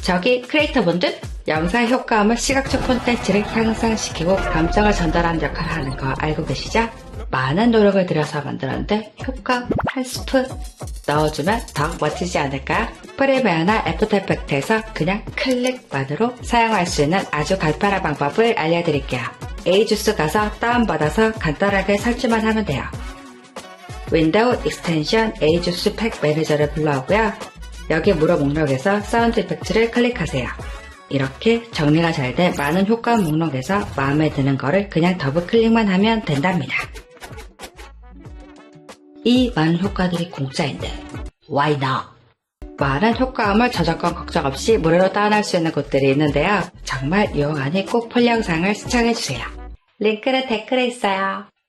저기 크리에이터분들, 영상 효과음은 시각적 콘텐츠를 향상시키고 감정을 전달하는 역할을 하는 거 알고 계시죠? 많은 노력을 들여서 만들었는데 효과음 한 스푼 넣어주면 더 멋지지 않을까요? 프리미어나 애프터 이펙트에서 그냥 클릭만으로 사용할 수 있는 아주 간편한 방법을 알려드릴게요. 에이주스 가서 다운받아서 간단하게 설치만 하면 돼요. 윈도우 익스텐션 에이주스 팩 매니저를 불러오고요. 여기 무료 목록에서 사운드 이펙트를 클릭하세요. 이렇게 정리가 잘 된 많은 효과음 목록에서 마음에 드는 거를 그냥 더블 클릭만 하면 된답니다. 이 많은 효과들이 공짜인데 why not? 많은 효과음을 저작권 걱정 없이 무료로 다운할 수 있는 곳들이 있는데요. 정말 유용하니 꼭 풀 영상을 시청해주세요. 링크는 댓글에 있어요.